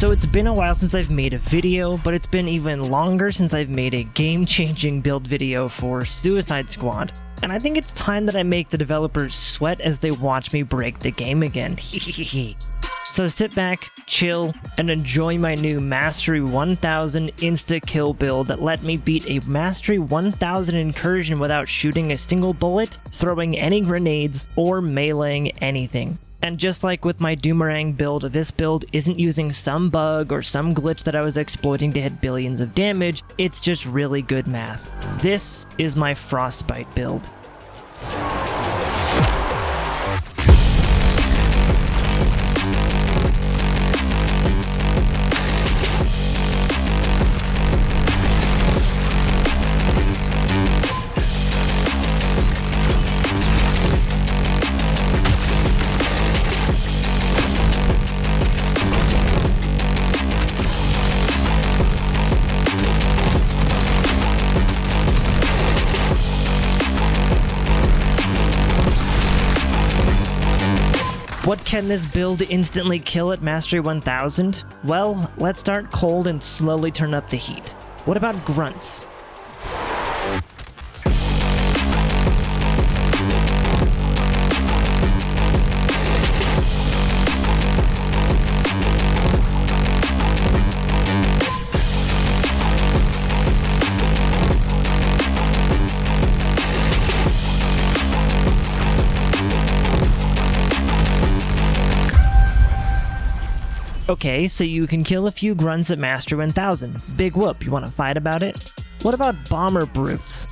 So it's been a while since I've made a video, but it's been even longer since I've made a game-changing build video for Suicide Squad. And I think it's time that I make the developers sweat as they watch me break the game again. So sit back, chill, and enjoy my new Mastery 1000 insta-kill build that let me beat a Mastery 1000 incursion without shooting a single bullet, throwing any grenades, or meleeing anything. And just like with my Doomerang build, this build isn't using some bug or some glitch that I was exploiting to hit billions of damage, it's just really good math. This is my Frostbite build. What can this build instantly kill at Mastery 1000? Well, let's start cold and slowly turn up the heat. What about grunts? Okay, so you can kill a few grunts at Mastery 1000. Big whoop, you want to fight about it? What about bomber brutes?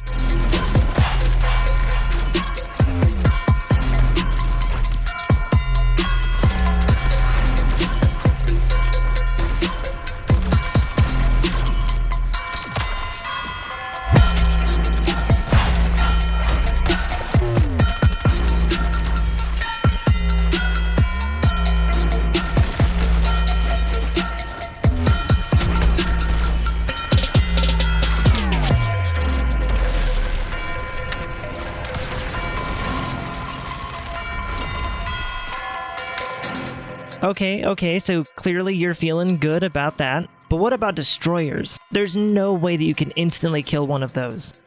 Okay, so clearly you're feeling good about that. But what about destroyers? There's no way that you can instantly kill one of those.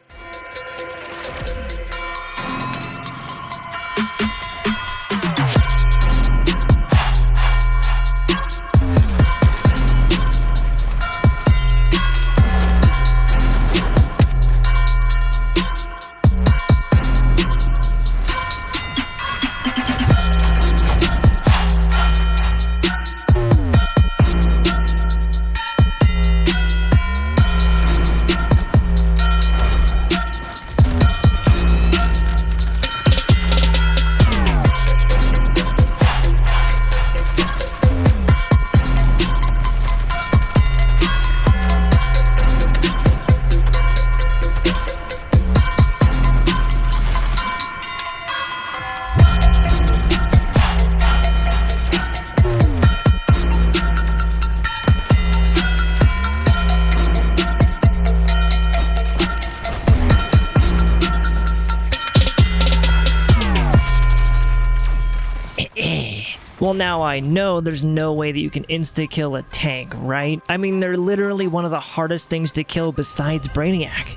Well, now I know there's no way that you can insta-kill a tank, right? I mean, they're literally one of the hardest things to kill besides Brainiac.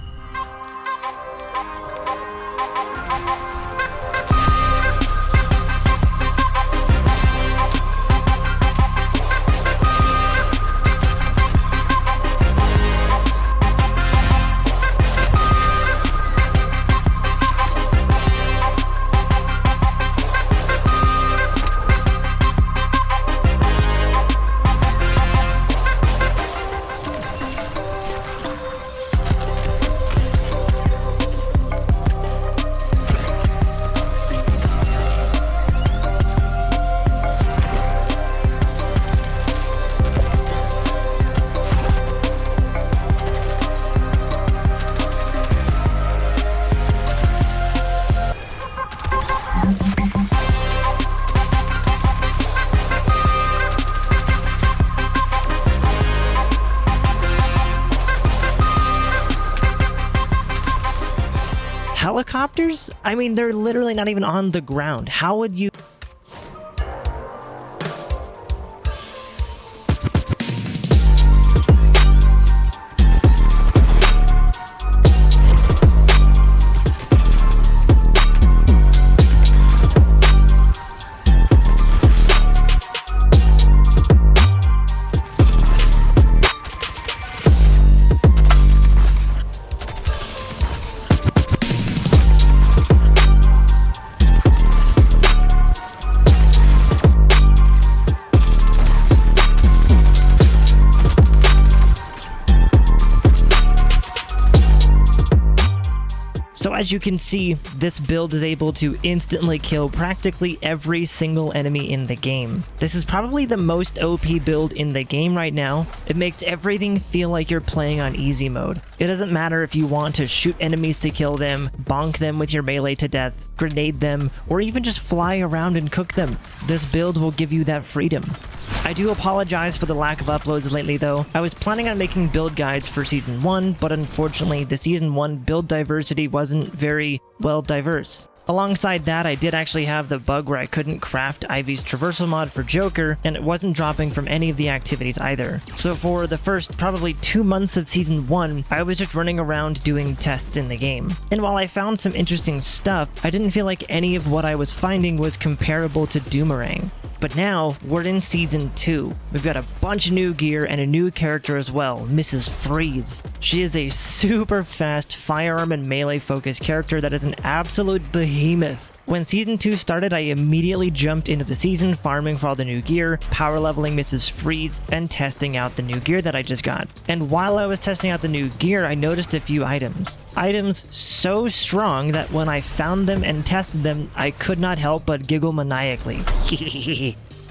Helicopters? I mean, they're literally not even on the ground. How would you... as you can see, this build is able to instantly kill practically every single enemy in the game. This is probably the most OP build in the game right now. It makes everything feel like you're playing on easy mode. It doesn't matter if you want to shoot enemies to kill them, bonk them with your melee to death, grenade them, or even just fly around and cook them. This build will give you that freedom. I do apologize for the lack of uploads lately though. I was planning on making build guides for Season 1, but unfortunately the Season 1 build diversity wasn't very, well, diverse. Alongside that, I did actually have the bug where I couldn't craft Ivy's traversal mod for Joker, and it wasn't dropping from any of the activities either. So for the first probably 2 months of Season 1, I was just running around doing tests in the game. And while I found some interesting stuff, I didn't feel like any of what I was finding was comparable to Doomerang. But now, we're in Season 2. We've got a bunch of new gear and a new character as well, Mrs. Freeze. She is a super fast firearm and melee focused character that is an absolute behemoth. When Season 2 started, I immediately jumped into the season farming for all the new gear, power leveling Mrs. Freeze, and testing out the new gear that I just got. And while I was testing out the new gear, I noticed a few items. Items so strong that when I found them and tested them, I could not help but giggle maniacally.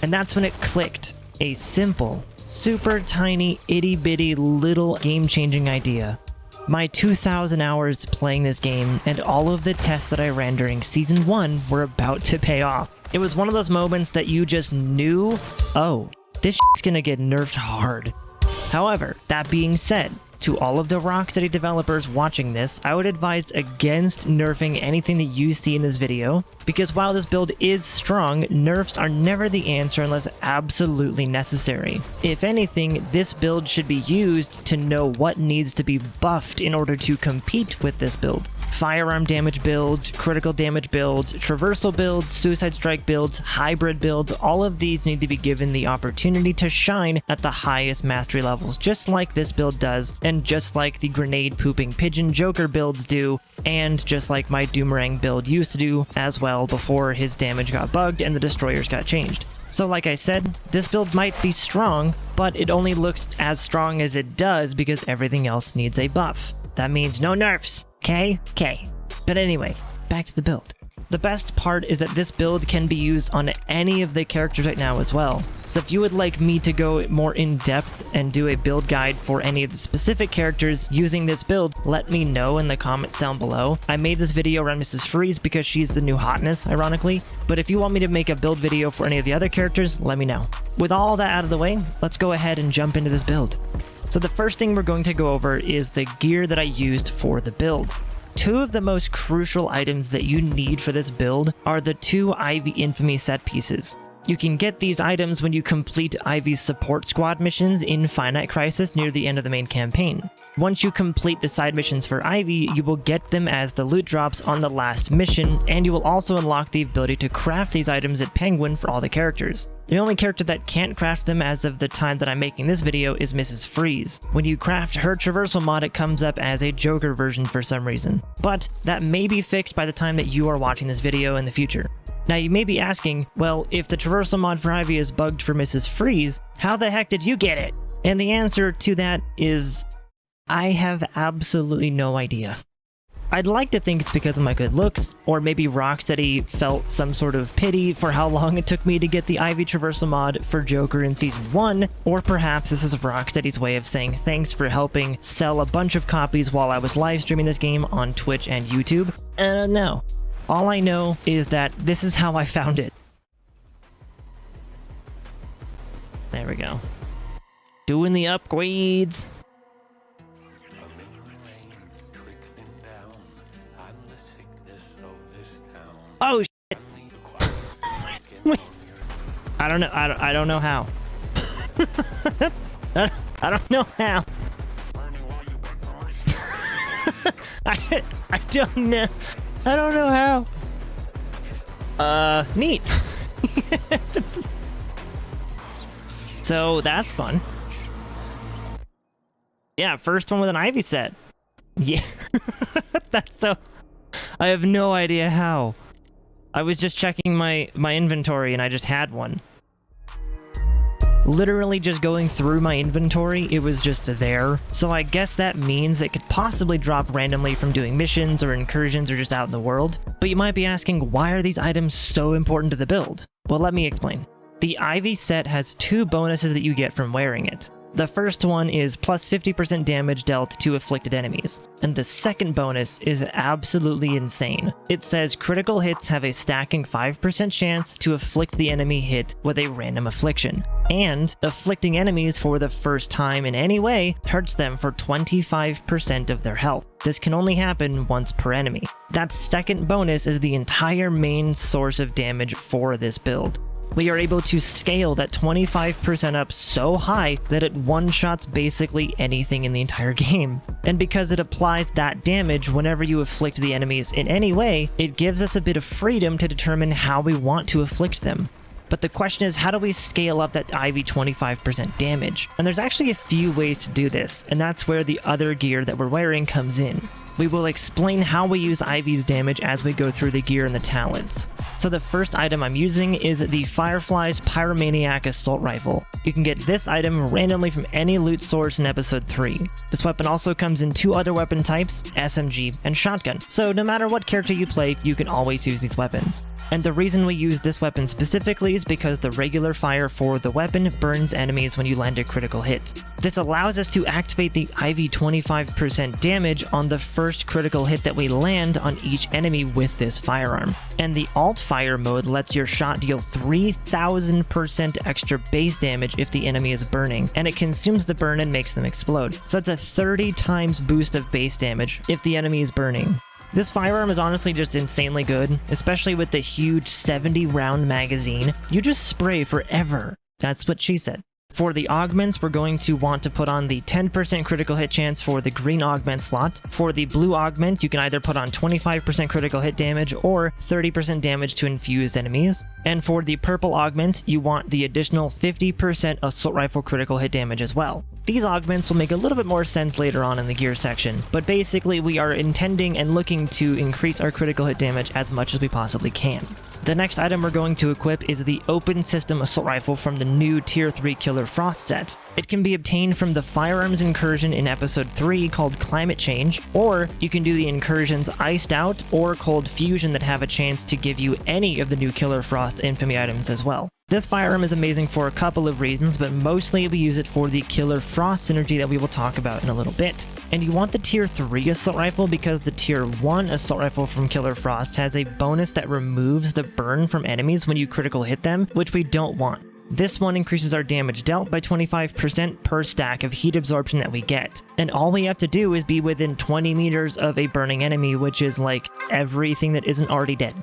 And that's when it clicked. A simple, super tiny, itty-bitty little game-changing idea. My 2,000 hours playing this game and all of the tests that I ran during Season 1 were about to pay off. It was one of those moments that you just knew, oh, this shit's gonna get nerfed hard. However, that being said, to all of the Rocksteady developers watching this, I would advise against nerfing anything that you see in this video, because while this build is strong, nerfs are never the answer unless absolutely necessary. If anything, this build should be used to know what needs to be buffed in order to compete with this build. Firearm damage builds, critical damage builds, traversal builds, suicide strike builds, hybrid builds, all of these need to be given the opportunity to shine at the highest mastery levels, just like this build does, and just like the grenade pooping pigeon Joker builds do, and just like my Doomerang build used to do as well before his damage got bugged and the destroyers got changed. So like I said, this build might be strong, but it only looks as strong as it does because everything else needs a buff. That means no nerfs. Okay? But anyway, back to the build. The best part is that this build can be used on any of the characters right now as well. So if you would like me to go more in depth and do a build guide for any of the specific characters using this build, let me know in the comments down below. I made this video around Mrs. Freeze because she's the new hotness, ironically. But if you want me to make a build video for any of the other characters, let me know. With all that out of the way, let's go ahead and jump into this build. So the first thing we're going to go over is the gear that I used for the build. Two of the most crucial items that you need for this build are the two Ivy Infamy set pieces. You can get these items when you complete Ivy's support squad missions in Finite Crisis near the end of the main campaign. Once you complete the side missions for Ivy, you will get them as the loot drops on the last mission, and you will also unlock the ability to craft these items at Penguin for all the characters. The only character that can't craft them as of the time that I'm making this video is Mrs. Freeze. When you craft her traversal mod, it comes up as a Joker version for some reason. But that may be fixed by the time that you are watching this video in the future. Now you may be asking, well, if the traversal mod for Ivy is bugged for Mrs. Freeze, how the heck did you get it? And the answer to that is, I have absolutely no idea. I'd like to think it's because of my good looks, or maybe Rocksteady felt some sort of pity for how long it took me to get the Ivy traversal mod for Joker in Season 1, or perhaps this is Rocksteady's way of saying thanks for helping sell a bunch of copies while I was live streaming this game on Twitch and YouTube. No. All I know is that this is how I found it. There we go. Doing the upgrades. Oh shit! Wait. I don't know. I don't know how. I don't know how. I don't know. I don't know how. Neat. So that's fun. Yeah, first one with an Ivy set. Yeah. That's so... I have no idea how. I was just checking my inventory and I just had one. Literally just going through my inventory, it was just there. So I guess that means it could possibly drop randomly from doing missions or incursions or just out in the world. But you might be asking, why are these items so important to the build? Well, let me explain. The Ivy set has two bonuses that you get from wearing it. The first one is plus 50% damage dealt to afflicted enemies, and the second bonus is absolutely insane. It says critical hits have a stacking 5% chance to afflict the enemy hit with a random affliction, and afflicting enemies for the first time in any way hurts them for 25% of their health. This can only happen once per enemy. That second bonus is the entire main source of damage for this build. We are able to scale that 25% up so high that it one-shots basically anything in the entire game. And because it applies that damage whenever you afflict the enemies in any way, it gives us a bit of freedom to determine how we want to afflict them. But the question is, how do we scale up that Ivy 25% damage? And there's actually a few ways to do this, and that's where the other gear that we're wearing comes in. We will explain how we use Ivy's damage as we go through the gear and the talents. So the first item I'm using is the Firefly's Pyromaniac Assault Rifle. You can get this item randomly from any loot source in Episode 3. This weapon also comes in two other weapon types, SMG and Shotgun. So no matter what character you play, you can always use these weapons. And the reason we use this weapon specifically is because the regular fire for the weapon burns enemies when you land a critical hit. This allows us to activate the Ivy 25% damage on the first critical hit that we land on each enemy with this firearm. And the alt fire mode lets your shot deal 3000% extra base damage if the enemy is burning, and it consumes the burn and makes them explode. So it's a 30 times boost of base damage if the enemy is burning. This firearm is honestly just insanely good, especially with the huge 70-round magazine. You just spray forever. That's what she said. For the augments, we're going to want to put on the 10% critical hit chance for the green augment slot. For the blue augment, you can either put on 25% critical hit damage or 30% damage to infused enemies. And for the purple augment, you want the additional 50% assault rifle critical hit damage as well. These augments will make a little bit more sense later on in the gear section, but basically we are intending and looking to increase our critical hit damage as much as we possibly can. The next item we're going to equip is the Open System Assault Rifle from the new Tier 3 Killer Frost set. It can be obtained from the firearms incursion in Episode 3 called Climate Change, or you can do the incursions Iced Out or Cold Fusion that have a chance to give you any of the new Killer Frost infamy items as well. This firearm is amazing for a couple of reasons, but mostly we use it for the Killer Frost synergy that we will talk about in a little bit. And you want the Tier 3 Assault Rifle because the Tier 1 Assault Rifle from Killer Frost has a bonus that removes the burn from enemies when you critical hit them, which we don't want. This one increases our damage dealt by 25% per stack of heat absorption that we get. And all we have to do is be within 20 meters of a burning enemy, which is like everything that isn't already dead.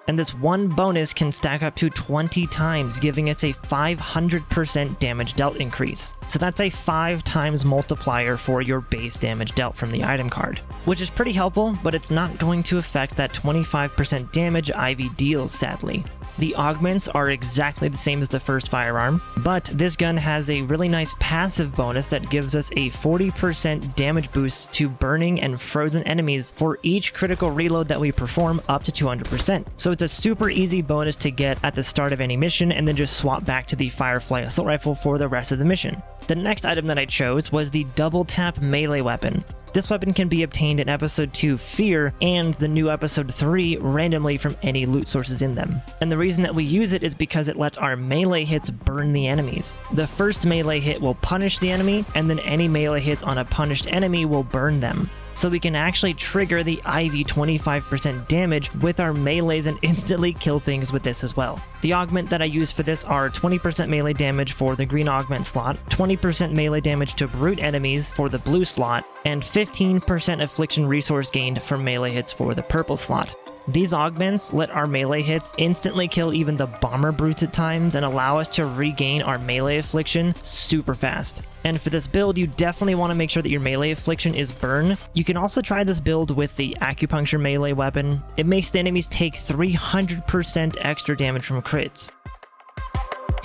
And this one bonus can stack up to 20 times, giving us a 500% damage dealt increase. So that's a 5 times multiplier for your base damage dealt from the item card, which is pretty helpful, but it's not going to affect that 25% damage Ivy deals, sadly. The augments are exactly the same as the first firearm, but this gun has a really nice passive bonus that gives us a 40% damage boost to burning and frozen enemies for each critical reload that we perform up to 200%. So it's a super easy bonus to get at the start of any mission and then just swap back to the Firefly Assault Rifle for the rest of the mission. The next item that I chose was the Double Tap Melee Weapon. This weapon can be obtained in Episode 2 Fear and the new Episode 3 randomly from any loot sources in them. And the reason that we use it is because it lets our melee hits burn the enemies. The first melee hit will punish the enemy, and then any melee hits on a punished enemy will burn them. So we can actually trigger the Ivy 25% damage with our melees and instantly kill things with this as well. The augment that I use for this are 20% melee damage for the green augment slot, 20% melee damage to brute enemies for the blue slot, and 15% affliction resource gained from melee hits for the purple slot. These augments let our melee hits instantly kill even the bomber brutes at times and allow us to regain our melee affliction super fast. And for this build, you definitely want to make sure that your melee affliction is burn. You can also try this build with the acupuncture melee weapon. It makes the enemies take 300% extra damage from crits.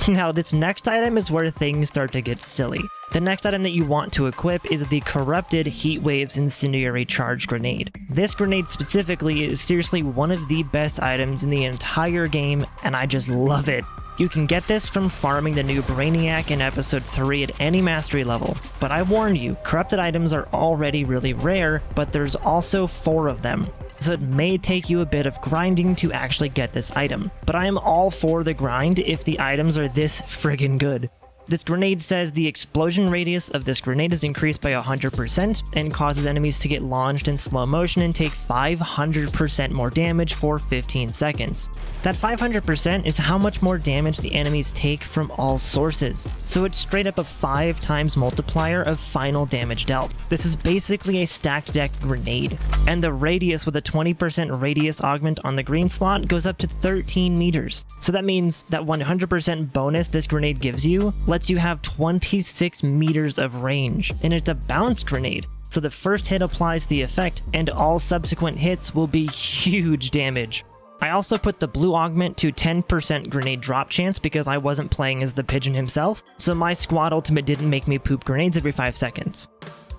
Now, this next item is where things start to get silly. The next item that you want to equip is the Corrupted Heatwaves Incendiary Charge Grenade. This grenade specifically is seriously one of the best items in the entire game, and I just love it. You can get this from farming the new Brainiac in episode 3 at any mastery level, but I warn you, corrupted items are already really rare, but there's also 4 of them. So it may take you a bit of grinding to actually get this item, but I am all for the grind if the items are this friggin' good. This grenade says the explosion radius of this grenade is increased by 100% and causes enemies to get launched in slow motion and take 500% more damage for 15 seconds. That 500% is how much more damage the enemies take from all sources, so it's straight up a 5 times multiplier of final damage dealt. This is basically a stacked deck grenade, and the radius with a 20% radius augment on the green slot goes up to 13 meters. So that means that 100% bonus this grenade gives you lets you have 26 meters of range, and it's a bounced grenade, so the first hit applies the effect, and all subsequent hits will be huge damage. I also put the blue augment to 10% grenade drop chance because I wasn't playing as the pigeon himself, so my squad ultimate didn't make me poop grenades every 5 seconds.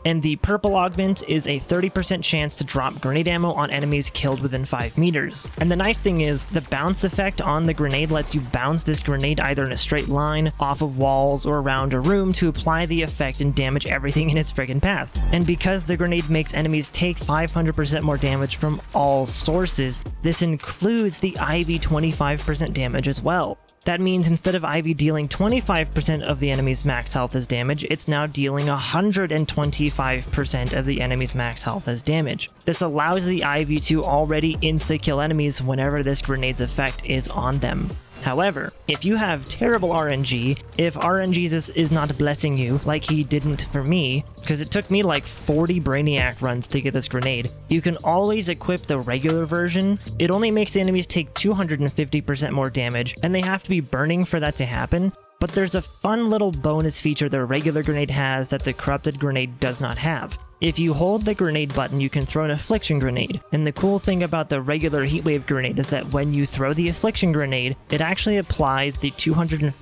And the purple augment is a 30% chance to drop grenade ammo on enemies killed within 5 meters. And the nice thing is, the bounce effect on the grenade lets you bounce this grenade either in a straight line, off of walls, or around a room to apply the effect and damage everything in its friggin' path. And because the grenade makes enemies take 500% more damage from all sources, this includes the IV 25% damage as well. That means instead of Ivy dealing 25% of the enemy's max health as damage, it's now dealing 125% of the enemy's max health as damage. This allows the Ivy to already insta-kill enemies whenever this grenade's effect is on them. However, if you have terrible RNG, if RNG is not blessing you like he didn't for me, because it took me like 40 Brainiac runs to get this grenade, you can always equip the regular version. It only makes the enemies take 250% more damage, and they have to be burning for that to happen. But there's a fun little bonus feature the regular grenade has that the corrupted grenade does not have. If you hold the grenade button, you can throw an affliction grenade, and the cool thing about the regular heatwave grenade is that when you throw the affliction grenade, it actually applies the 250%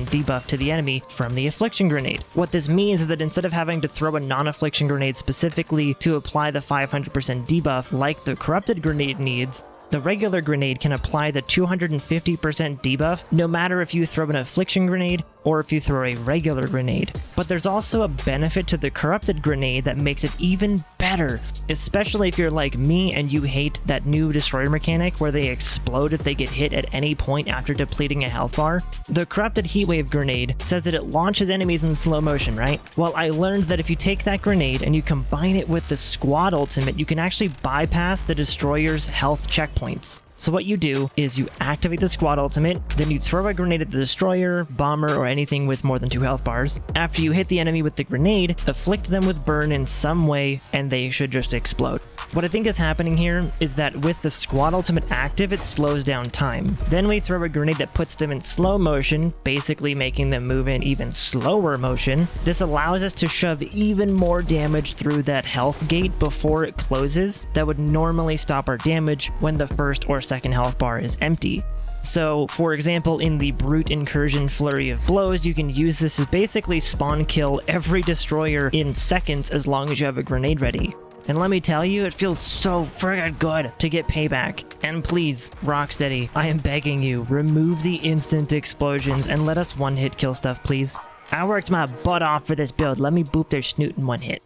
debuff to the enemy from the affliction grenade. What this means is that instead of having to throw a non-affliction grenade specifically to apply the 500% debuff like the corrupted grenade needs, the regular grenade can apply the 250% debuff no matter if you throw an affliction grenade or if you throw a regular grenade. But there's also a benefit to the corrupted grenade that makes it even better, especially if you're like me and you hate that new destroyer mechanic where they explode if they get hit at any point after depleting a health bar. The corrupted heatwave grenade says that it launches enemies in slow motion, right? Well, I learned that if you take that grenade and you combine it with the squad ultimate, you can actually bypass the destroyer's health checkpoints. So what you do is you activate the squad ultimate, then you throw a grenade at the destroyer, bomber, or anything with more than 2 health bars. After you hit the enemy with the grenade, afflict them with burn in some way, and they should just explode. What I think is happening here is that with the squad ultimate active, it slows down time. Then we throw a grenade that puts them in slow motion, basically making them move in even slower motion. This allows us to shove even more damage through that health gate before it closes that would normally stop our damage when the first or second health bar is empty. So, for example, in the Brute Incursion Flurry of Blows, you can use this to basically spawn kill every destroyer in seconds as long as you have a grenade ready. And let me tell you, it feels so friggin' good to get payback. And please, Rocksteady, I am begging you, remove the instant explosions and let us one-hit kill stuff, please. I worked my butt off for this build, let me boop their snoot in one hit.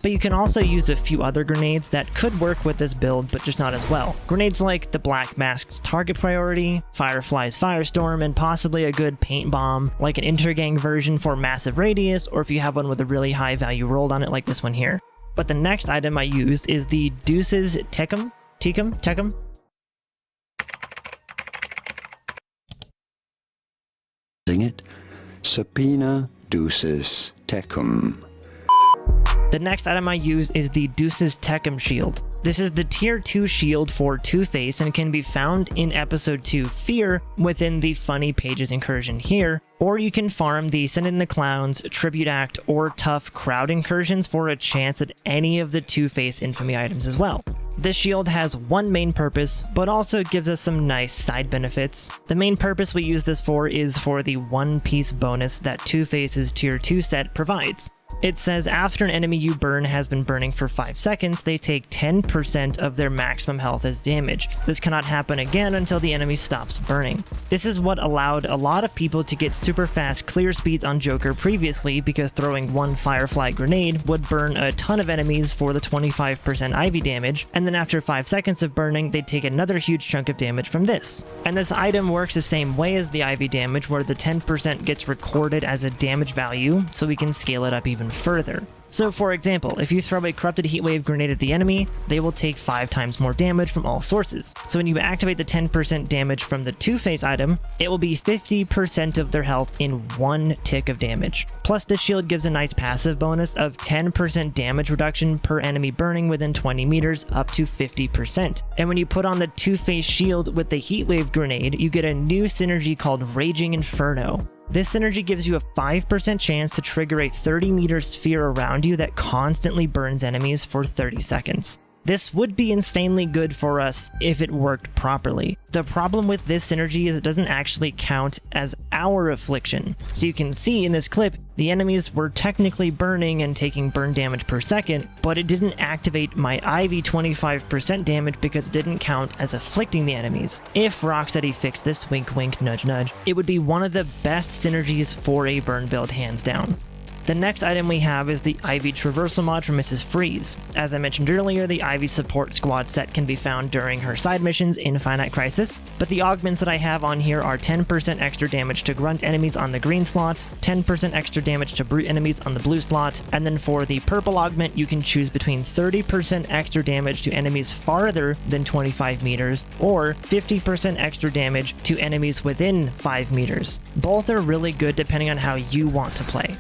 But you can also use a few other grenades that could work with this build, but just not as well. Grenades like the Black Mask's Target Priority, Firefly's Firestorm, and possibly a good paint bomb, like an intergang version for massive radius, or if you have one with a really high value rolled on it like this one here. But the next item I used is the Deuce's Tecum? Sing it. Subpoena Deuce's Tecum. The next item I use is the Deuce's Tecum Shield. This is the tier 2 shield for Two-Face and can be found in episode 2 Fear within the Funny Pages incursion here, or you can farm the Send in the Clowns, Tribute Act, or Tough Crowd incursions for a chance at any of the Two-Face infamy items as well. This shield has one main purpose, but also gives us some nice side benefits. The main purpose we use this for is for the one-piece bonus that Two-Face's tier 2 set provides. It says after an enemy you burn has been burning for 5 seconds, they take 10% of their maximum health as damage. This cannot happen again until the enemy stops burning. This is what allowed a lot of people to get super fast clear speeds on Joker previously, because throwing one Firefly grenade would burn a ton of enemies for the 25% Ivy damage, and then after 5 seconds of burning, they'd take another huge chunk of damage from this. And this item works the same way as the Ivy damage, where the 10% gets recorded as a damage value, so we can scale it up even further. So for example, if you throw a corrupted heatwave grenade at the enemy, they will take 5 times more damage from all sources. So when you activate the 10% damage from the two-phase item, it will be 50% of their health in 1 tick of damage. Plus this shield gives a nice passive bonus of 10% damage reduction per enemy burning within 20 meters up to 50%. And when you put on the two-phase shield with the heatwave grenade, you get a new synergy called Raging Inferno. This synergy gives you a 5% chance to trigger a 30-meter sphere around you that constantly burns enemies for 30 seconds. This would be insanely good for us if it worked properly. The problem with this synergy is it doesn't actually count as our affliction. So you can see in this clip, the enemies were technically burning and taking burn damage per second, but it didn't activate my Ivy 25% damage because it didn't count as afflicting the enemies. If Rocksteady fixed this, wink wink nudge nudge, it would be one of the best synergies for a burn build hands down. The next item we have is the Ivy Traversal mod from Mrs. Freeze. As I mentioned earlier, the Ivy Support Squad set can be found during her side missions in Finite Crisis, but the augments that I have on here are 10% extra damage to grunt enemies on the green slot, 10% extra damage to brute enemies on the blue slot, and then for the purple augment you can choose between 30% extra damage to enemies farther than 25 meters, or 50% extra damage to enemies within 5 meters. Both are really good depending on how you want to play.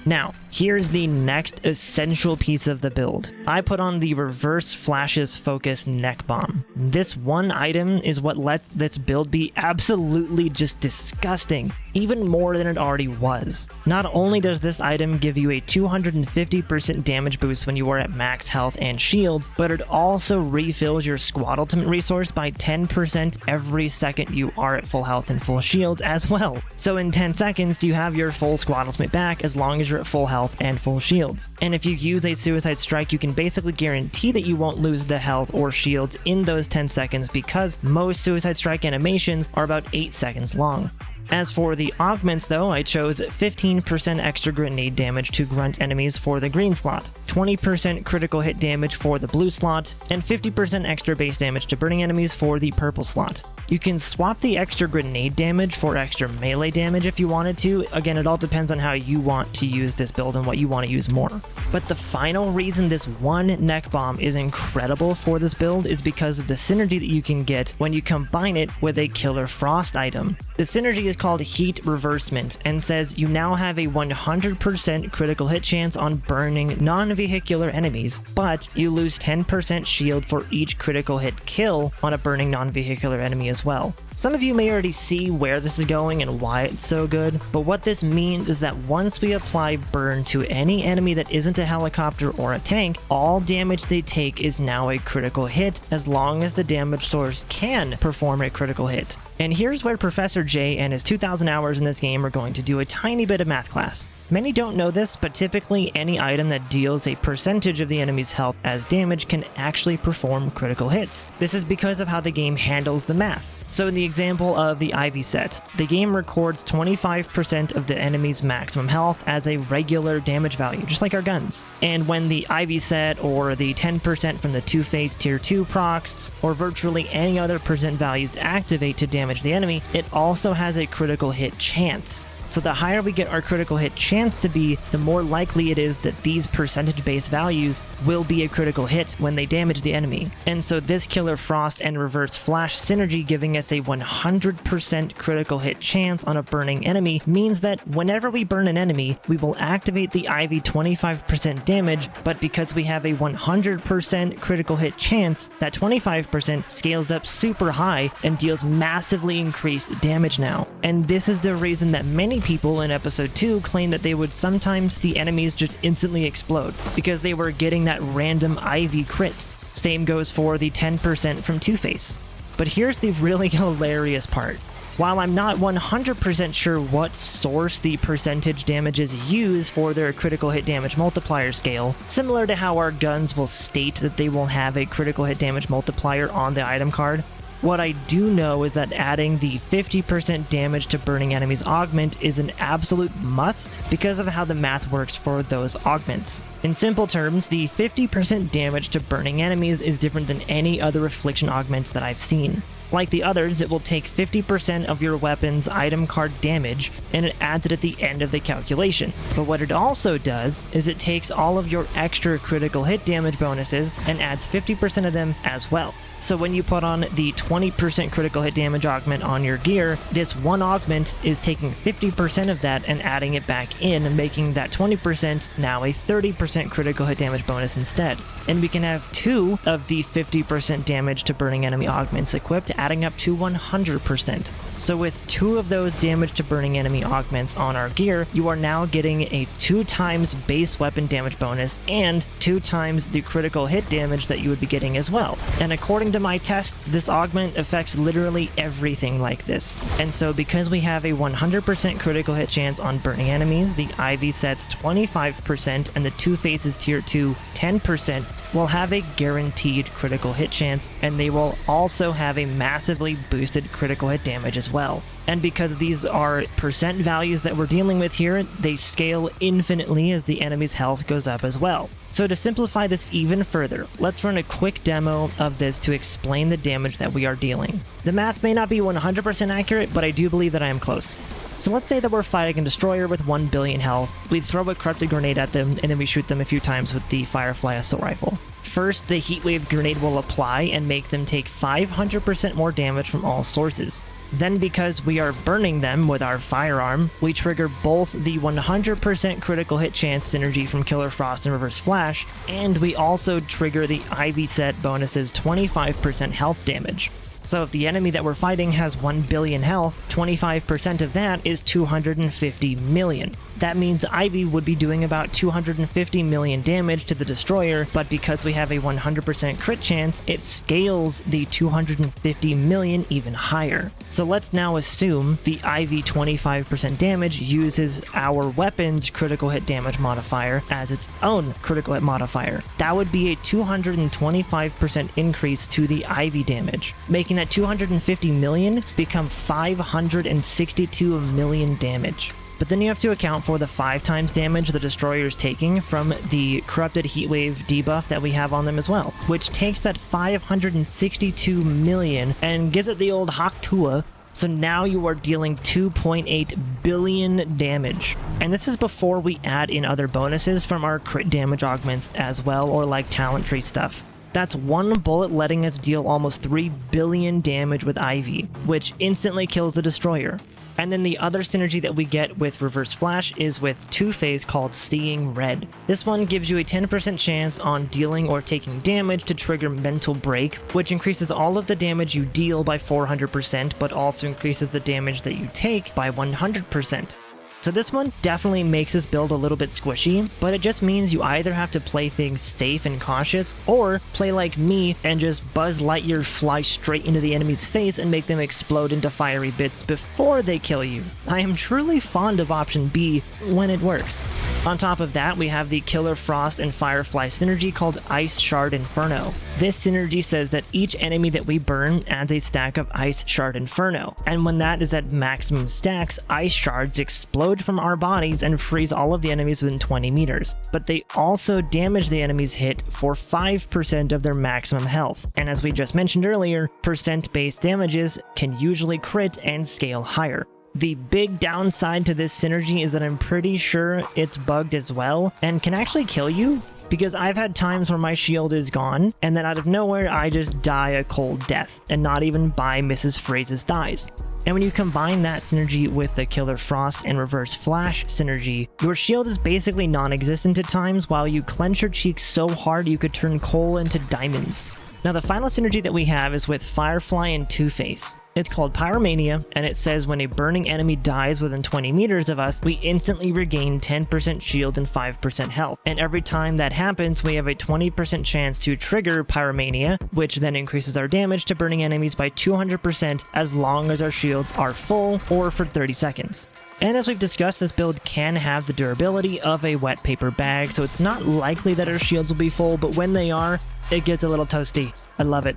Now, here's the next essential piece of the build. I put on the Reverse Flashes Focus Neck Bomb. This one item is what lets this build be absolutely just disgusting, even more than it already was. Not only does this item give you a 250% damage boost when you are at max health and shields, but it also refills your squad ultimate resource by 10% every second you are at full health and full shields as well. So in 10 seconds, you have your full squad ultimate back as long as you're at full health and full shields. And if you use a Suicide Strike, you can basically guarantee that you won't lose the health or shields in those 10 seconds because most Suicide Strike animations are about 8 seconds long. As for the augments though, I chose 15% extra grenade damage to grunt enemies for the green slot, 20% critical hit damage for the blue slot, and 50% extra base damage to burning enemies for the purple slot. You can swap the extra grenade damage for extra melee damage if you wanted to. Again, it all depends on how you want to use this build and what you want to use more. But the final reason this one neck bomb is incredible for this build is because of the synergy that you can get when you combine it with a Killer Frost item. The synergy is called Heat Reversement and says you now have a 100% critical hit chance on burning non-vehicular enemies, but you lose 10% shield for each critical hit kill on a burning non-vehicular enemy as well. Some of you may already see where this is going and why it's so good, but what this means is that once we apply burn to any enemy that isn't a helicopter or a tank, all damage they take is now a critical hit as long as the damage source can perform a critical hit. And here's where Professor J and his 2,000 hours in this game are going to do a tiny bit of math class. Many don't know this, but typically any item that deals a percentage of the enemy's health as damage can actually perform critical hits. This is because of how the game handles the math. So in the example of the Ivy set, the game records 25% of the enemy's maximum health as a regular damage value, just like our guns. And when the Ivy set, or the 10% from the two-phase tier 2 procs, or virtually any other percent values activate to damage the enemy, it also has a critical hit chance. So the higher we get our critical hit chance to be, the more likely it is that these percentage-based values will be a critical hit when they damage the enemy. And so this Killer Frost and Reverse Flash synergy giving us a 100% critical hit chance on a burning enemy means that whenever we burn an enemy, we will activate the Ivy 25% damage, but because we have a 100% critical hit chance, that 25% scales up super high and deals massively increased damage now. And this is the reason that many people in episode 2 claim that they would sometimes see enemies just instantly explode because they were getting that random Ivy crit. Same goes for the 10% from Two-Face. But here's the really hilarious part. While I'm not 100% sure what source the percentage damages use for their critical hit damage multiplier scale, similar to how our guns will state that they will have a critical hit damage multiplier on the item card, what I do know is that adding the 50% damage to burning enemies augment is an absolute must because of how the math works for those augments. In simple terms, the 50% damage to burning enemies is different than any other affliction augments that I've seen. Like the others, it will take 50% of your weapon's item card damage, and it adds it at the end of the calculation. But what it also does is it takes all of your extra critical hit damage bonuses and adds 50% of them as well. So when you put on the 20% critical hit damage augment on your gear, this one augment is taking 50% of that and adding it back in, making that 20% now a 30% critical hit damage bonus instead. And we can have 2 of the 50% damage to burning enemy augments equipped, adding up to 100%. So with 2 of those damage to burning enemy augments on our gear, you are now getting a 2 times base weapon damage bonus and 2 times the critical hit damage that you would be getting as well. And according to my tests, this augment affects literally everything like this. And so because we have a 100% critical hit chance on burning enemies, the IV sets 25%, and the Two Faces tier 2 10%, will have a guaranteed critical hit chance, and they will also have a massively boosted critical hit damage as well. And because these are percent values that we're dealing with here, they scale infinitely as the enemy's health goes up as well. So to simplify this even further, let's run a quick demo of this to explain the damage that we are dealing. The math may not be 100% accurate, but I do believe that I am close. So let's say that we're fighting a destroyer with 1 billion health. We throw a corrupted grenade at them, and then we shoot them a few times with the Firefly assault rifle. First, the heatwave grenade will apply and make them take 500% more damage from all sources. Then, because we are burning them with our firearm, we trigger both the 100% critical hit chance synergy from Killer Frost and Reverse Flash, and we also trigger the IV set bonus's 25% health damage. So if the enemy that we're fighting has 1 billion health, 25% of that is 250 million. That means Ivy would be doing about 250 million damage to the destroyer, but because we have a 100% crit chance, it scales the 250 million even higher. So let's now assume the Ivy 25% damage uses our weapon's critical hit damage modifier as its own critical hit modifier. That would be a 225% increase to the Ivy damage, making that 250 million become 562 million damage. But then you have to account for the 5 times damage the destroyer is taking from the corrupted heatwave debuff that we have on them as well, which takes that 562 million and gives it the old Haktua. So now you are dealing 2.8 billion damage. And this is before we add in other bonuses from our crit damage augments as well, or like talent tree stuff. That's one bullet letting us deal almost 3 billion damage with Ivy, which instantly kills the destroyer. And then the other synergy that we get with Reverse Flash is with Two-Face called Seeing Red. This one gives you a 10% chance on dealing or taking damage to trigger Mental Break, which increases all of the damage you deal by 400%, but also increases the damage that you take by 100%. So this one definitely makes this build a little bit squishy, but it just means you either have to play things safe and cautious, or play like me and just Buzz Lightyear fly straight into the enemy's face and make them explode into fiery bits before they kill you. I am truly fond of option B when it works. On top of that, we have the Killer Frost and Firefly synergy called Ice Shard Inferno. This synergy says that each enemy that we burn adds a stack of Ice Shard Inferno, and when that is at maximum stacks, ice shards explode from our bodies and freeze all of the enemies within 20 meters. But they also damage the enemy's hit for 5% of their maximum health, and as we just mentioned earlier, percent-based damages can usually crit and scale higher. The big downside to this synergy is that I'm pretty sure it's bugged as well and can actually kill you, because I've had times where my shield is gone and then out of nowhere I just die a cold death, and not even by Mrs. Phrase's dies. And when you combine that synergy with the Killer Frost and Reverse Flash synergy, your shield is basically non-existent at times while you clench your cheeks so hard you could turn coal into diamonds. Now the final synergy that we have is with Firefly and Two-Face. It's called Pyromania, and it says when a burning enemy dies within 20 meters of us, we instantly regain 10% shield and 5% health. And every time that happens, we have a 20% chance to trigger Pyromania, which then increases our damage to burning enemies by 200% as long as our shields are full or for 30 seconds. And as we've discussed, this build can have the durability of a wet paper bag, so it's not likely that our shields will be full, but when they are, it gets a little toasty. I love it.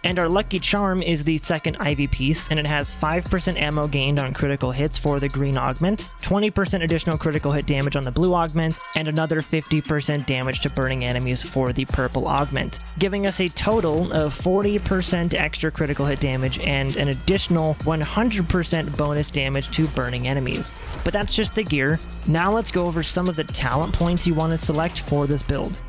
And our lucky charm is the second Ivy piece, and it has 5% ammo gained on critical hits for the green augment, 20% additional critical hit damage on the blue augment, and another 50% damage to burning enemies for the purple augment, giving us a total of 40% extra critical hit damage and an additional 100% bonus damage to burning enemies. But that's just the gear. Now let's go over some of the talent points you want to select for this build.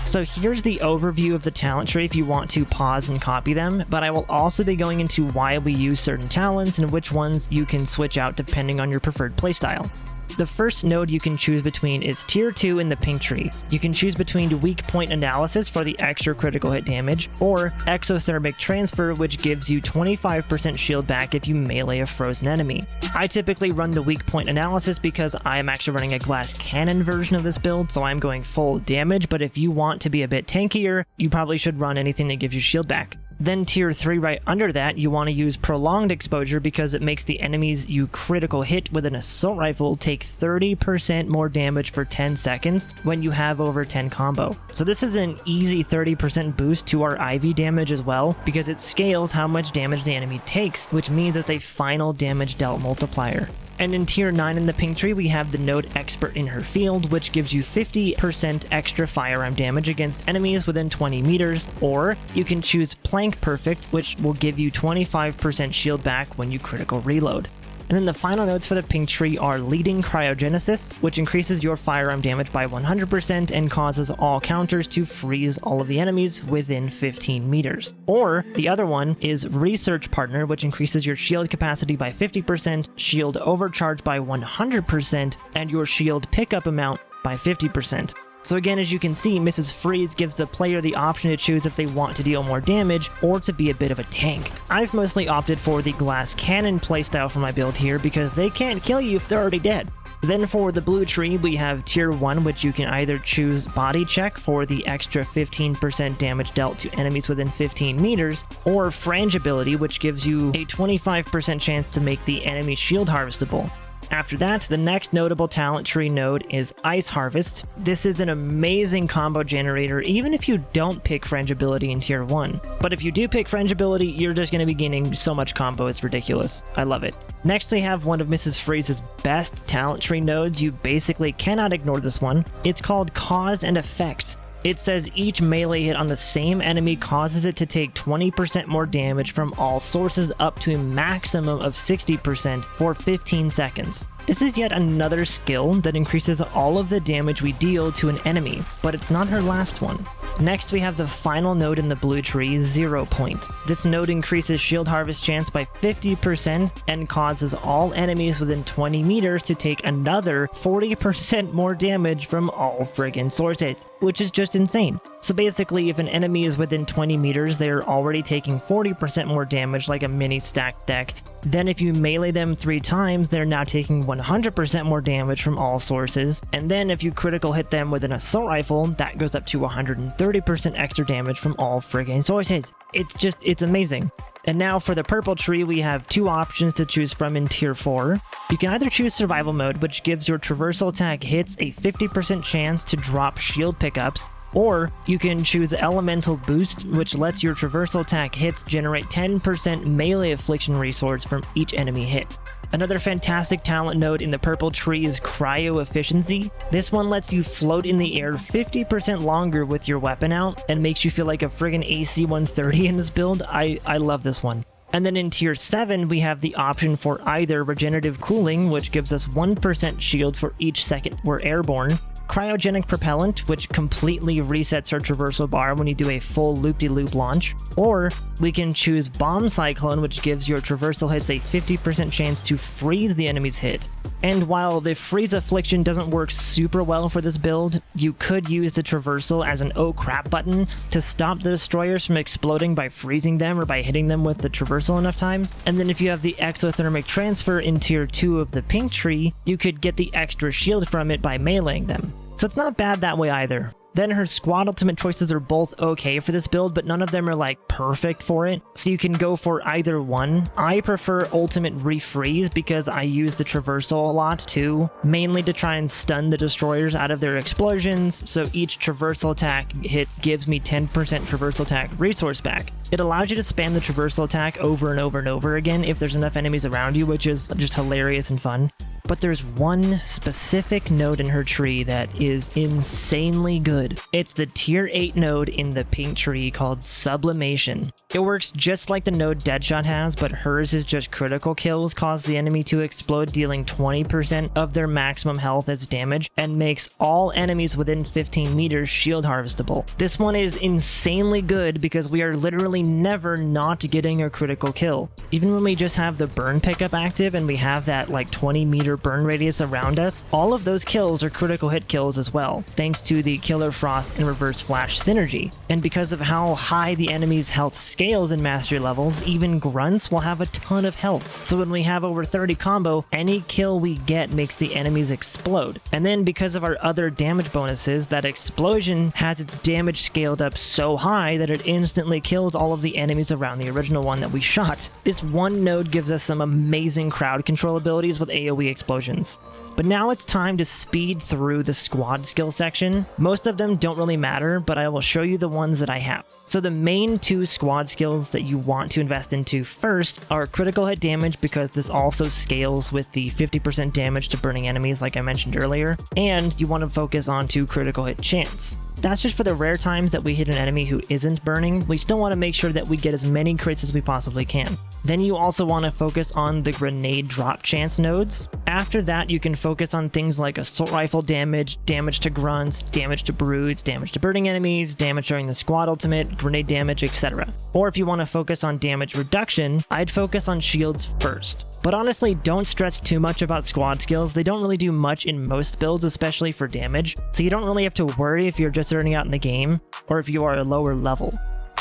So here's the overview of the talent tree if you want to pause and copy them, but I will also be going into why we use certain talents and which ones you can switch out depending on your preferred playstyle. The first node you can choose between is Tier 2 in the pink tree. You can choose between weak point analysis for the extra critical hit damage, or exothermic transfer, which gives you 25% shield back if you melee a frozen enemy. I typically run the weak point analysis because I am actually running a glass cannon version of this build, so I'm going full damage, but if you want to be a bit tankier, you probably should run anything that gives you shield back. Then Tier 3 right under that, you want to use prolonged exposure because it makes the enemies you critical hit with an assault rifle take 30% more damage for 10 seconds when you have over 10 combo. So this is an easy 30% boost to our IV damage as well because it scales how much damage the enemy takes, which means it's a final damage dealt multiplier. And in Tier 9 in the pink tree, we have the node Expert in her field, which gives you 50% extra firearm damage against enemies within 20 meters, or you can choose Plank Perfect, which will give you 25% shield back when you critical reload. And then the final nodes for the pink tree are Leading Cryogenesis, which increases your firearm damage by 100% and causes all counters to freeze all of the enemies within 15 meters. Or the other one is Research Partner, which increases your shield capacity by 50%, shield overcharge by 100%, and your shield pickup amount by 50%. So again, as you can see, Mrs. Freeze gives the player the option to choose if they want to deal more damage or to be a bit of a tank. I've mostly opted for the glass cannon playstyle for my build here because they can't kill you if they're already dead. Then for the blue tree, we have Tier 1, which you can either choose Body Check for the extra 15% damage dealt to enemies within 15 meters, or Frangibility, which gives you a 25% chance to make the enemy shield harvestable. After that, the next notable talent tree node is Ice Harvest. This is an amazing combo generator even if you don't pick Frangibility in Tier 1. But if you do pick Frangibility, you're just going to be gaining so much combo, it's ridiculous. I love it. Next we have one of Mrs. Freeze's best talent tree nodes. You basically cannot ignore this one. It's called Cause and Effect. It says each melee hit on the same enemy causes it to take 20% more damage from all sources up to a maximum of 60% for 15 seconds. This is yet another skill that increases all of the damage we deal to an enemy, but it's not her last one. Next we have the final node in the blue tree, 0 Point. This node increases shield harvest chance by 50% and causes all enemies within 20 meters to take another 40% more damage from all friggin' sources, which is just insane. So basically, if an enemy is within 20 meters, they're already taking 40% more damage like a mini stacked deck. Then if you melee them 3 times, they're now taking 100% more damage from all sources. And then if you critical hit them with an assault rifle, that goes up to 130% extra damage from all friggin' sources. It's amazing. And now for the purple tree, we have 2 options to choose from in Tier 4. You can either choose Survival Mode, which gives your traversal attack hits a 50% chance to drop shield pickups, or you can choose Elemental Boost, which lets your traversal attack hits generate 10% melee affliction resource from each enemy hit. Another fantastic talent node in the purple tree is Cryo Efficiency. This one lets you float in the air 50% longer with your weapon out and makes you feel like a friggin' AC-130 in this build. I love this one. And then in Tier 7, we have the option for either Regenerative Cooling, which gives us 1% shield for each second we're airborne, cryogenic propellant, which completely resets our traversal bar when you do a full loop-de-loop launch, or we can choose bomb cyclone, which gives your traversal hits a 50% chance to freeze the enemy's hit. And while the freeze affliction doesn't work super well for this build, you could use the traversal as an oh crap button to stop the destroyers from exploding by freezing them or by hitting them with the traversal enough times. And then if you have the exothermic transfer in tier 2 of the pink tree, you could get the extra shield from it by meleeing them. So it's not bad that way either. Then her squad ultimate choices are both okay for this build, but none of them are like perfect for it, so you can go for either one. I prefer ultimate refreeze because I use the traversal a lot too, mainly to try and stun the destroyers out of their explosions, so each traversal attack hit gives me 10% traversal attack resource back. It allows you to spam the traversal attack over and over and over again if there's enough enemies around you, which is just hilarious and fun. But there's one specific node in her tree that is insanely good. It's the tier 8 node in the pink tree called Sublimation. It works just like the node Deadshot has, but hers is just critical kills cause the enemy to explode, dealing 20% of their maximum health as damage, and makes all enemies within 15 meters shield harvestable. This one is insanely good because we are literally never not getting a critical kill. Even when we just have the burn pickup active and we have that like 20-meter burn radius around us, all of those kills are critical hit kills as well, thanks to the Killer Frost and Reverse Flash synergy. And because of how high the enemy's health scales in mastery levels, even grunts will have a ton of health. So when we have over 30 combo, any kill we get makes the enemies explode. And then because of our other damage bonuses, that explosion has its damage scaled up so high that it instantly kills all of the enemies around the original one that we shot. This one node gives us some amazing crowd control abilities with AoE explosions. But now it's time to speed through the squad skill section. Most of them don't really matter, but I will show you the ones that I have. So the main 2 squad skills that you want to invest into first are critical hit damage, because this also scales with the 50% damage to burning enemies like I mentioned earlier, and you want to focus on 2 critical hit chance. That's just for the rare times that we hit an enemy who isn't burning. We still want to make sure that we get as many crits as we possibly can. Then you also want to focus on the grenade drop chance nodes. After that, you can focus on things like assault rifle damage, damage to grunts, damage to brutes, damage to burning enemies, damage during the squad ultimate, grenade damage, etc. Or if you want to focus on damage reduction, I'd focus on shields first. But honestly, don't stress too much about squad skills. They don't really do much in most builds, especially for damage, so you don't really have to worry if you're just starting out in the game or if you are a lower level.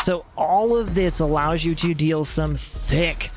So all of this allows you to deal some thick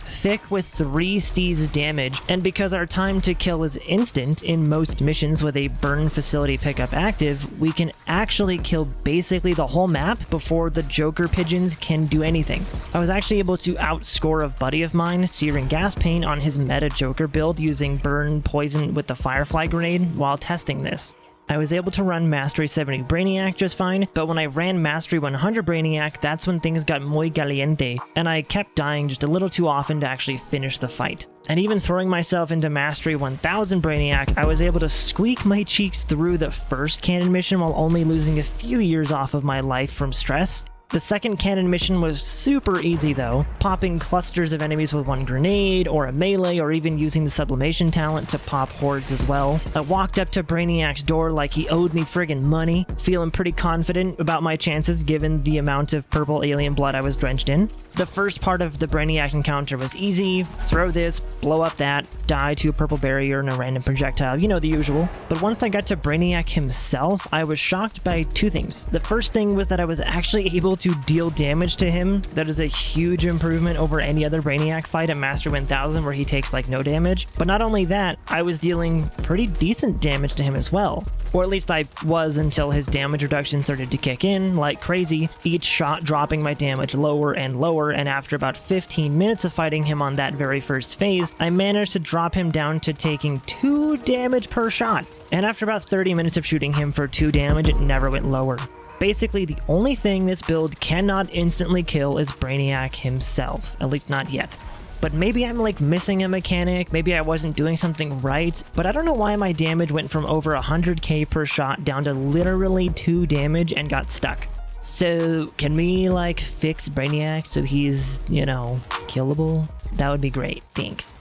with 3 C's damage, and because our time to kill is instant in most missions with a burn facility pickup active, we can actually kill basically the whole map before the Joker pigeons can do anything. I was actually able to outscore a buddy of mine, Searing Gas Paint, on his meta Joker build using burn poison with the Firefly grenade while testing this. I was able to run Mastery 70 Brainiac just fine, but when I ran Mastery 100 Brainiac, that's when things got muy caliente, and I kept dying just a little too often to actually finish the fight. And even throwing myself into Mastery 1000 Brainiac, I was able to squeak my cheeks through the first cannon mission while only losing a few years off of my life from stress. The second cannon mission was super easy though, popping clusters of enemies with 1 grenade, or a melee, or even using the sublimation talent to pop hordes as well. I walked up to Brainiac's door like he owed me friggin' money, feeling pretty confident about my chances given the amount of purple alien blood I was drenched in. The first part of the Brainiac encounter was easy: throw this, blow up that, die to a purple barrier and a random projectile, you know, the usual. But once I got to Brainiac himself, I was shocked by 2 things. The first thing was that I was actually able to deal damage to him. That is a huge improvement over any other Brainiac fight at Master 1000 where he takes like no damage. But not only that, I was dealing pretty decent damage to him as well. Or at least I was until his damage reduction started to kick in like crazy, each shot dropping my damage lower and lower, and after about 15 minutes of fighting him on that very first phase, I managed to drop him down to taking 2 damage per shot. And after about 30 minutes of shooting him for 2 damage, it never went lower. Basically, the only thing this build cannot instantly kill is Brainiac himself, at least not yet. But maybe I'm like missing a mechanic, maybe I wasn't doing something right, but I don't know why my damage went from over 100k per shot down to literally 2 damage and got stuck. So can we like fix Brainiac so he's, you know, killable? That would be great, thanks.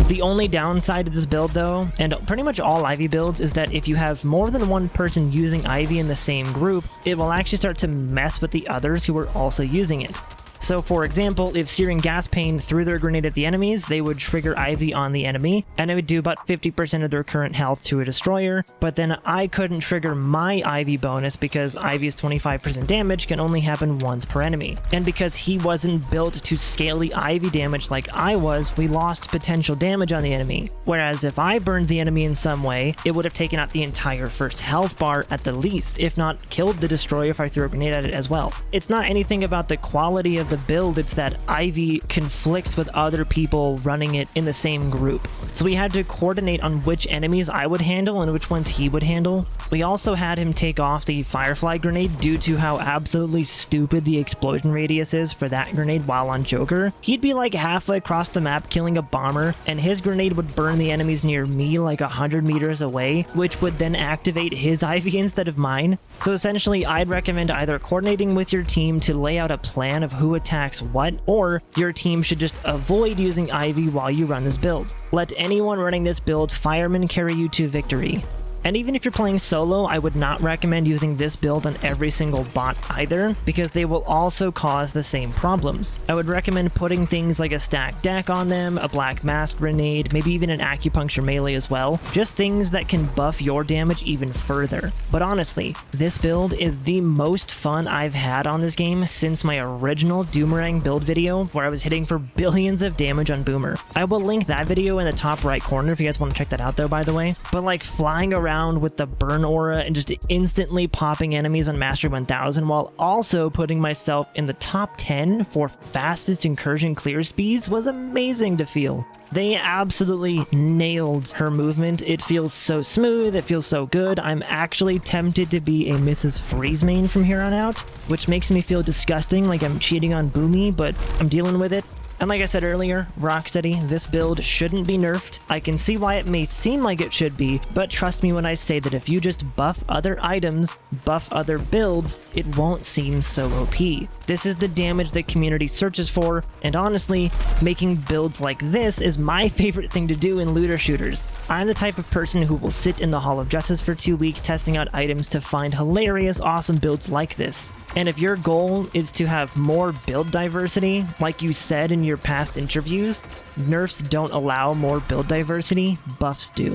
The only downside to this build though, and pretty much all Ivy builds, is that if you have more than one person using Ivy in the same group, it will actually start to mess with the others who are also using it. So for example, if Searing Gas Pain threw their grenade at the enemies, they would trigger Ivy on the enemy, and it would do about 50% of their current health to a destroyer, but then I couldn't trigger my Ivy bonus because Ivy's 25% damage can only happen once per enemy. And because he wasn't built to scale the Ivy damage like I was, we lost potential damage on the enemy. Whereas if I burned the enemy in some way, it would have taken out the entire first health bar at the least, if not killed the destroyer if I threw a grenade at it as well. It's not anything about the quality of the build, it's that Ivy conflicts with other people running it in the same group. So we had to coordinate on which enemies I would handle and which ones he would handle. We also had him take off the Firefly grenade due to how absolutely stupid the explosion radius is for that grenade while on Joker. He'd be like halfway across the map killing a bomber, and his grenade would burn the enemies near me like 100 meters away, which would then activate his Ivy instead of mine. So essentially, I'd recommend either coordinating with your team to lay out a plan of who attacks what, or your team should just avoid using Ivy while you run this build. Let anyone running this build fireman carry you to victory. And even if you're playing solo, I would not recommend using this build on every single bot either, because they will also cause the same problems. I would recommend putting things like a stacked deck on them, a black mask grenade, maybe even an acupuncture melee as well, just things that can buff your damage even further. But honestly, this build is the most fun I've had on this game since my original Doomerang build video where I was hitting for billions of damage on Boomer. I will link that video in the top right corner if you guys want to check that out though, by the way. But like flying around with the burn aura and just instantly popping enemies on Mastery 1000 while also putting myself in the top 10 for fastest incursion clear speeds was amazing to feel. They absolutely nailed her movement. It feels so smooth, it feels so good. I'm actually tempted to be a Mrs. Freeze main from here on out, which makes me feel disgusting, like I'm cheating on Boomy, but I'm dealing with it. And like I said earlier, Rocksteady, this build shouldn't be nerfed. I can see why it may seem like it should be, but trust me when I say that if you just buff other items, buff other builds, it won't seem so OP. This is the damage the community searches for, and honestly, making builds like this is my favorite thing to do in looter shooters. I'm the type of person who will sit in the Hall of Justice for 2 weeks testing out items to find hilarious, awesome builds like this. And if your goal is to have more build diversity, like you said in your past interviews, nerfs don't allow more build diversity, buffs do.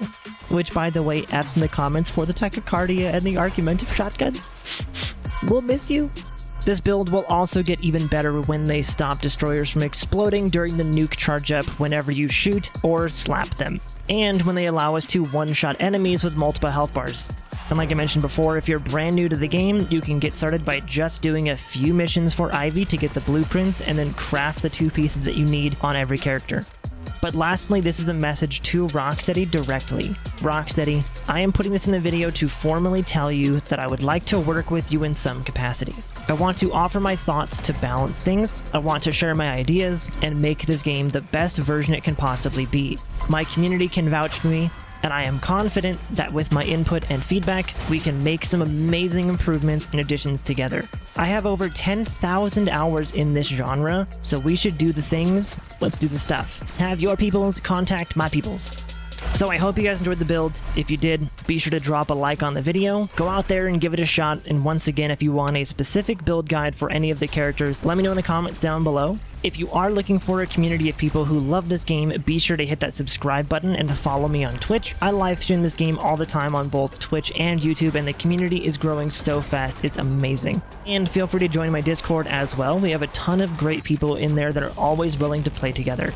Which, by the way, F's in the comments for the tachycardia and the argumentative shotguns. We'll miss you. This build will also get even better when they stop destroyers from exploding during the nuke charge up whenever you shoot or slap them, and when they allow us to one-shot enemies with multiple health bars. And like I mentioned before, if you're brand new to the game, you can get started by just doing a few missions for Ivy to get the blueprints and then craft the 2 pieces that you need on every character. But lastly, this is a message to Rocksteady directly. Rocksteady, I am putting this in the video to formally tell you that I would like to work with you in some capacity. I want to offer my thoughts to balance things, I want to share my ideas, and make this game the best version it can possibly be. My community can vouch for me, and I am confident that with my input and feedback, we can make some amazing improvements and additions together. I have over 10,000 hours in this genre, so we should do the things, let's do the stuff. Have your peoples contact my peoples. So I hope you guys enjoyed the build. If you did, be sure to drop a like on the video, go out there and give it a shot, and once again, if you want a specific build guide for any of the characters, let me know in the comments down below. If you are looking for a community of people who love this game, be sure to hit that subscribe button and to follow me on Twitch. I live stream this game all the time on both Twitch and YouTube, and the community is growing so fast, it's amazing. And feel free to join my Discord as well. We have a ton of great people in there that are always willing to play together.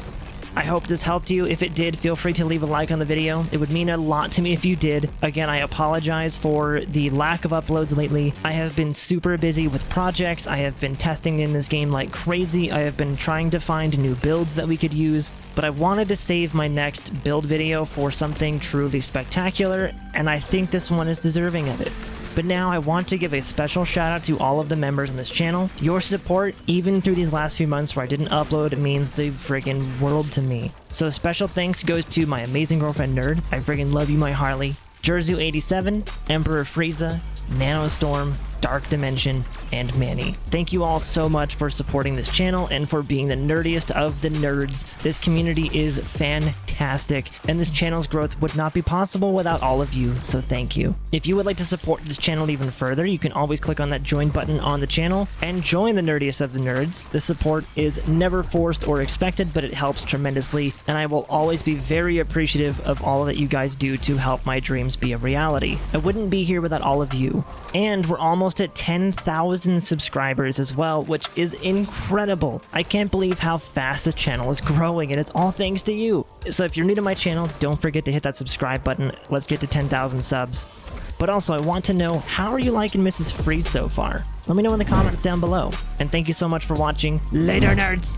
I hope this helped you. If it did, feel free to leave a like on the video. It would mean a lot to me if you did. Again, I apologize for the lack of uploads lately. I have been super busy with projects. I have been testing in this game like crazy. I have been trying to find new builds that we could use, but I wanted to save my next build video for something truly spectacular, and I think this one is deserving of it. But now I want to give a special shout out to all of the members on this channel. Your support, even through these last few months where I didn't upload, means the friggin' world to me. So special thanks goes to my amazing girlfriend Nerd, I friggin' love you my Harley, Jerzu87, Emperor Frieza, Nanostorm, Dark Dimension, and Manny. Thank you all so much for supporting this channel and for being the nerdiest of the nerds. This community is fantastic, and this channel's growth would not be possible without all of you, so thank you. If you would like to support this channel even further, you can always click on that join button on the channel and join the nerdiest of the nerds. The support is never forced or expected, but it helps tremendously, and I will always be very appreciative of all that you guys do to help my dreams be a reality. I wouldn't be here without all of you. And we're almost at 10,000 subscribers as well, which is incredible. I can't believe how fast the channel is growing, and it's all thanks to you. So if you're new to my channel, don't forget to hit that subscribe button. Let's get to 10,000 subs. But also, I want to know, how are you liking Mrs. Freed so far? Let me know in the comments down below. And thank you so much for watching. Later, nerds!